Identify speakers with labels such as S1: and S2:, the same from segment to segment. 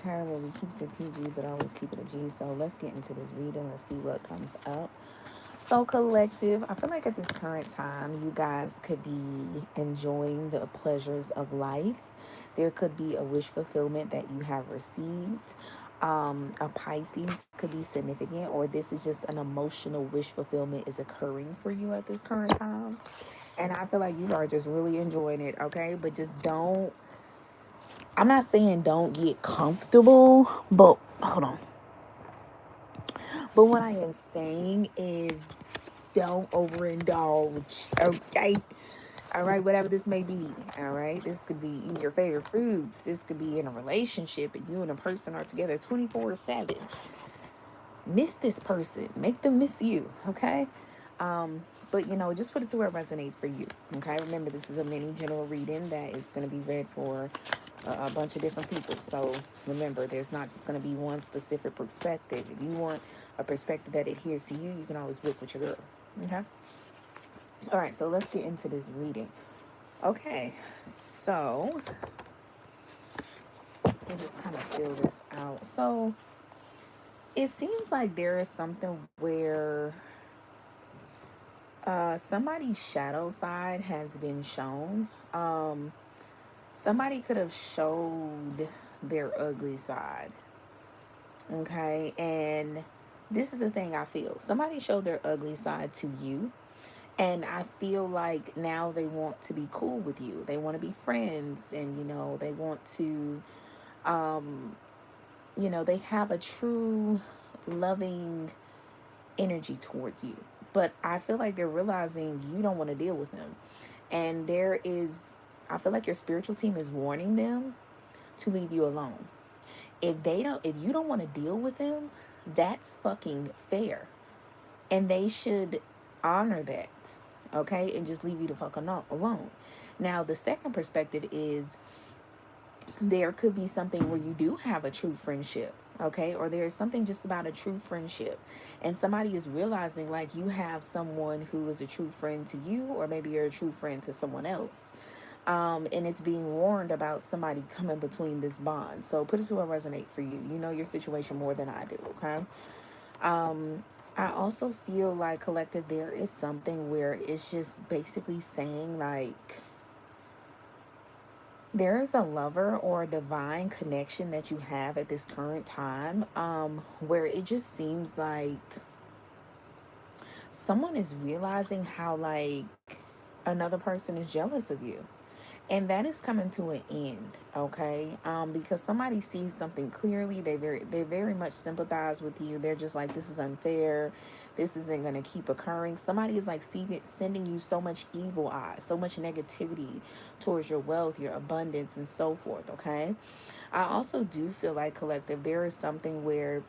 S1: Her where we keeps it PG but always keep it a G. So let's get into this reading. Let's see what comes up. So collective, I feel like at this current time, you guys could be enjoying the pleasures of life. There could be a wish fulfillment that you have received. A Pisces could be significant, or this is just an emotional wish fulfillment is occurring for you at this current time. And I feel like you are just really enjoying it, okay? But just don't, I'm not saying don't get comfortable, but hold on. But what I am saying is don't overindulge, okay? All right, whatever this may be. All right, this could be eating your favorite foods. This could be in a relationship and you and a person are together 24/7. Miss this person, make them miss you, okay? But just put it to where it resonates for you. Okay, remember this is a mini general reading that is going to be read for a bunch of different people. So remember, there's not just going to be one specific perspective. If you want a perspective that adheres to you, you can always book with your girl. Okay. All right. So let's get into this reading. Okay. So we'll just kind of fill this out. So it seems like there is something where somebody's shadow side has been shown. Somebody could have showed their ugly side. Okay. And this is the thing I feel. Somebody showed their ugly side to you. And I feel like now they want to be cool with you. They want to be friends. And, they want to, um, they have a true loving energy towards you. But I feel like they're realizing you don't want to deal with them. And I feel like your spiritual team is warning them to leave you alone. If you don't want to deal with them, that's fucking fair. And they should honor that, okay? And just leave you the fuck alone. Now, the second perspective is there could be something where you do have a true friendship, okay? Or there's something just about a true friendship. And somebody is realizing like you have someone who is a true friend to you, or maybe you're a true friend to someone else. And it's being warned about somebody coming between this bond. So put it to a resonate for you. You know your situation more than I do, okay? Um, I also feel like collective there is something where it's just basically saying like there is a lover or a divine connection that you have at this current time, where it just seems like someone is realizing how like another person is jealous of you. And that is coming to an end, okay? Because somebody sees something clearly, they very much sympathize with you. They're just like, this is unfair, this isn't going to keep occurring. Somebody is like sending you so much evil eye, so much negativity towards your wealth, your abundance, and so forth, okay? I also do feel like collective there is something where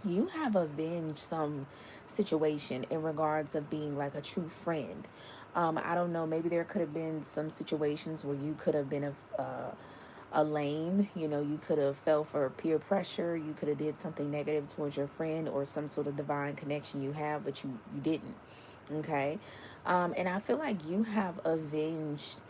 S1: you have avenged some situation in regards of being like a true friend. I don't know, maybe there could have been some situations where you could have been a lame, you could have fell for peer pressure, you could have did something negative towards your friend or some sort of divine connection you have, but you didn't. Okay. And I feel like you have avenged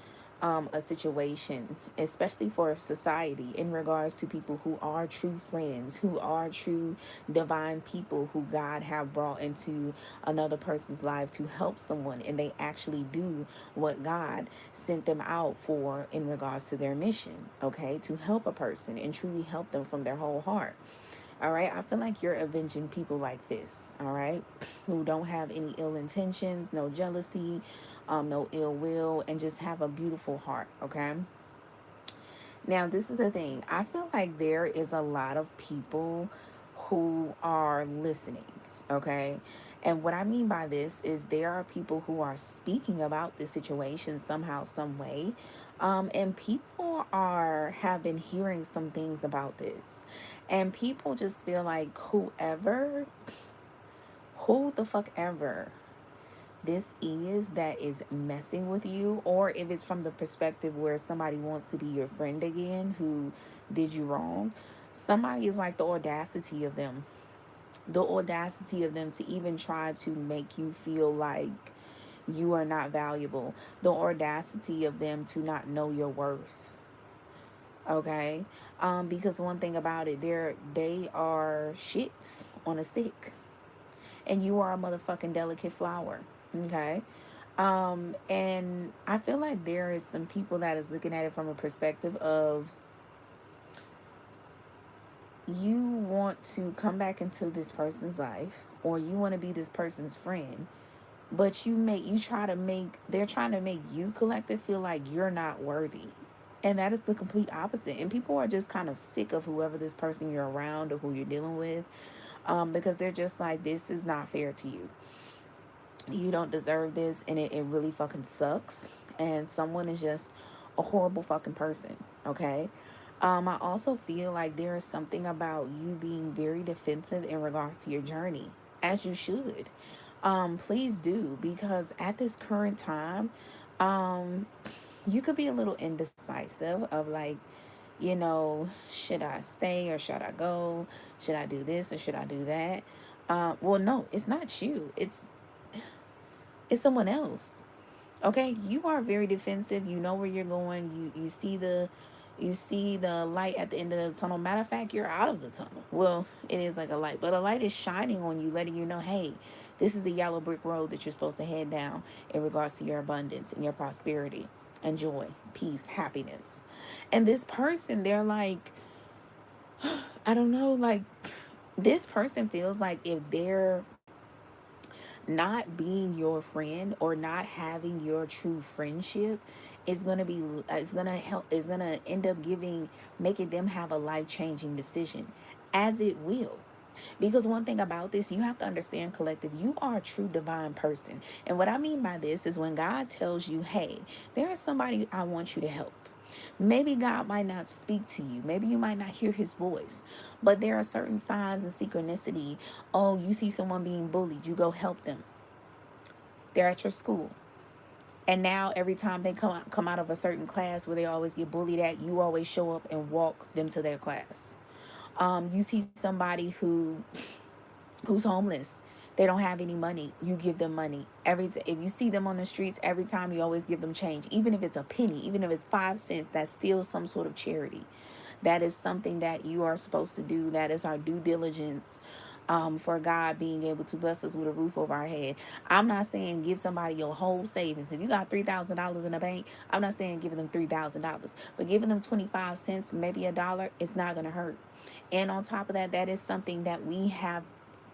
S1: a situation, especially for society, in regards to people who are true friends, who are true divine people who God have brought into another person's life to help someone, and they actually do what God sent them out for in regards to their mission, okay, to help a person and truly help them from their whole heart. All right, I feel like you're avenging people like this, all right, who don't have any ill intentions, no jealousy, no ill will, and just have a beautiful heart, okay? Now, this is the thing. I feel like there is a lot of people who are listening, okay? And what I mean by this is there are people who are speaking about this situation somehow, some way. And people have been hearing some things about this. And people just feel like who the fuck ever this is that is messing with you, or if it's from the perspective where somebody wants to be your friend again who did you wrong, somebody is like the audacity of them to even try to make you feel like you are not valuable, the audacity of them to not know your worth, Okay. Because one thing about it, they are shits on a stick. And you are a motherfucking delicate flower. Okay. And I feel like there is some people that is looking at it from a perspective of, you want to come back into this person's life, or you want to be this person's friend, but they're trying to make you, collective, feel like you're not worthy. And that is the complete opposite. And people are just kind of sick of whoever this person you're around or who you're dealing with, because they're just like, this is not fair to you. You don't deserve this, and it really fucking sucks. And someone is just a horrible fucking person. Okay. I also feel like there is something about you being very defensive in regards to your journey, as you should. Please do, because at this current time, um, you could be a little indecisive of like, should I stay or should I go? Should I do this or should I do that? Well, no, it's not you. It's someone else. Okay, you are very defensive. You know where you're going. You see the light at the end of the tunnel. Matter of fact, you're out of the tunnel. Well, it is like a light, but a light is shining on you, letting you know, hey, this is the yellow brick road that you're supposed to head down in regards to your abundance and your prosperity and joy, peace, happiness. And this person, they're like, I don't know, like, this person feels like if they're not being your friend or not having your true friendship is going to be, is going to end up making them have a life-changing decision, as it will. Because one thing about this, you have to understand, collective, you are a true divine person. And what I mean by this is when God tells you, hey, there is somebody I want you to help. Maybe God might not speak to you. Maybe you might not hear his voice. But there are certain signs and synchronicity. Oh, you see someone being bullied, you go help them. They're at your school. And now every time they come out of a certain class where they always get bullied at, you always show up and walk them to their class. You see somebody who's homeless. They don't have any money. You give them money. If you see them on the streets, every time you always give them change. Even if it's a penny, even if it's 5 cents, that's still some sort of charity. That is something that you are supposed to do. That is our due diligence, for God being able to bless us with a roof over our head. I'm not saying give somebody your whole savings. If you got $3,000 in the bank, I'm not saying giving them $3,000, but giving them 25 cents, maybe a dollar, it's not going to hurt. And on top of that, that is something that we have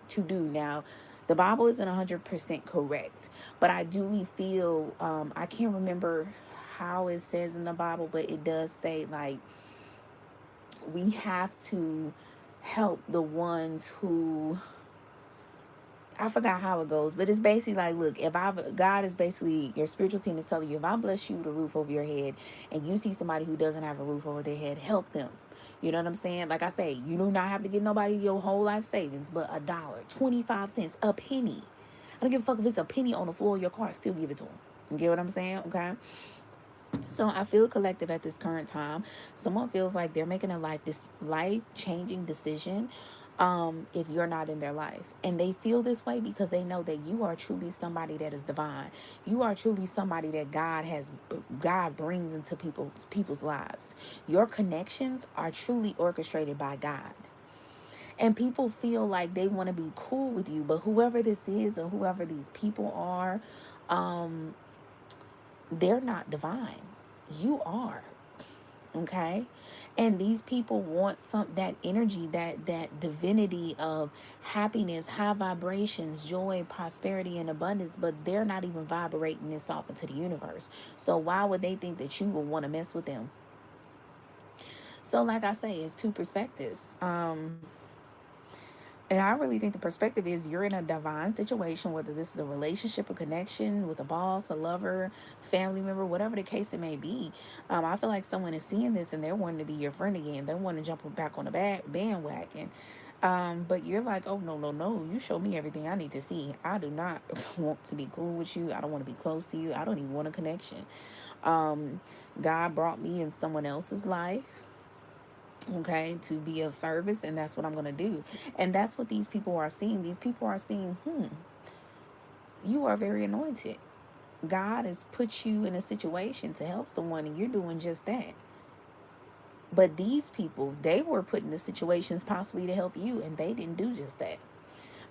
S1: to do. Now, the Bible isn't 100% correct, but I do feel, I can't remember how it says in the Bible, but it does say, like, we have to help the ones who, I forgot how it goes, but it's basically like, look, God is basically, your spiritual team is telling you, if I bless you with a roof over your head and you see somebody who doesn't have a roof over their head, help them. You know what I'm saying? Like I say, you do not have to give nobody your whole life savings, but a dollar, 25 cents, a penny. I don't give a fuck if it's a penny on the floor of your car, still give it to them. You get what I'm saying? Okay. So I feel, collective, at this current time, someone feels like they're making this life-changing decision, if you're not in their life. And they feel this way because they know that you are truly somebody that is divine. You are truly somebody that God brings into people's lives. Your connections are truly orchestrated by God. And people feel like they want to be cool with you, but whoever this is or whoever these people are, um, they're not divine. You are. Okay. And these people want that energy, that divinity of happiness, high vibrations, joy, prosperity, and abundance, but they're not even vibrating this off into the universe. So why would they think that you will want to mess with them? So like I say, it's two perspectives. And I really think the perspective is, you're in a divine situation, whether this is a relationship, a connection with a boss, a lover, family member, whatever the case it may be. I feel like someone is seeing this and they're wanting to be your friend again. They want to jump back on the bandwagon. But you're like, oh, no, no, no. You show me everything I need to see. I do not want to be cool with you. I don't want to be close to you. I don't even want a connection. God brought me in someone else's life, okay, to be of service, and that's what I'm going to do. And that's what these people are seeing. These people are seeing, you are very anointed. God has put you in a situation to help someone, and you're doing just that. But these people, they were put in the situations possibly to help you, and they didn't do just that.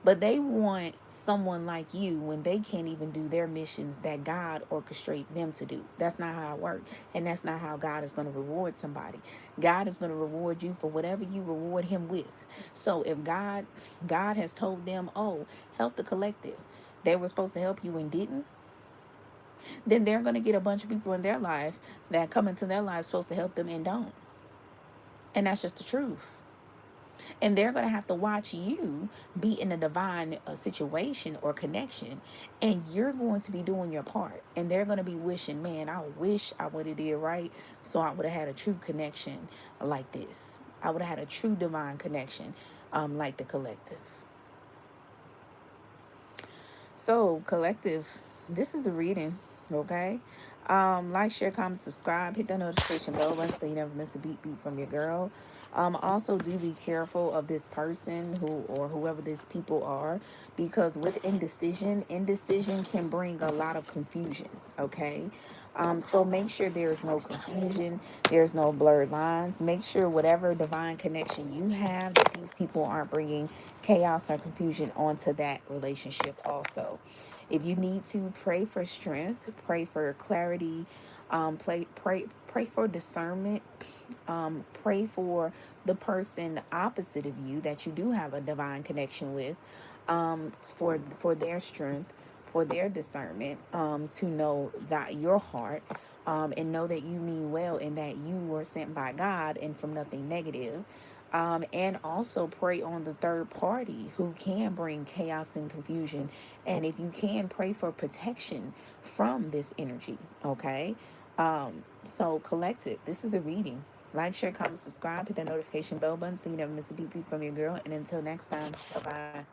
S1: But they want someone like you when they can't even do their missions that God orchestrate them to do. That's not how it works. And that's not how God is going to reward somebody. God is going to reward you for whatever you reward him with. So if God has told them, oh, help the collective, they were supposed to help you and didn't, then they're going to get a bunch of people in their life that come into their life supposed to help them and don't. And that's just the truth. And they're going to have to watch you be in a divine situation or connection, and you're going to be doing your part. And they're going to be wishing, man, I wish I would have did right, so I would have had a true connection like this. I would have had a true divine connection like the collective. So, collective, this is the reading, okay? Like, share, comment, subscribe, hit that notification bell button so you never miss a beat from your girl. Also, do be careful of this person who or whoever these people are, because with indecision can bring a lot of confusion, okay? So make sure there's no confusion, there's no blurred lines. Make sure whatever divine connection you have, that these people aren't bringing chaos or confusion onto that relationship also. If you need to, pray for strength, pray for clarity, pray for discernment, pray for the person opposite of you that you do have a divine connection with, for their strength, for their discernment, to know that your heart, and know that you mean well and that you were sent by God and from nothing negative. And also pray on the third party who can bring chaos and confusion. And if you can, pray for protection from this energy. Okay. So collective, this is the reading. Like, share, comment, subscribe, hit that notification bell button so you never miss a beep from your girl. And until next time, bye bye.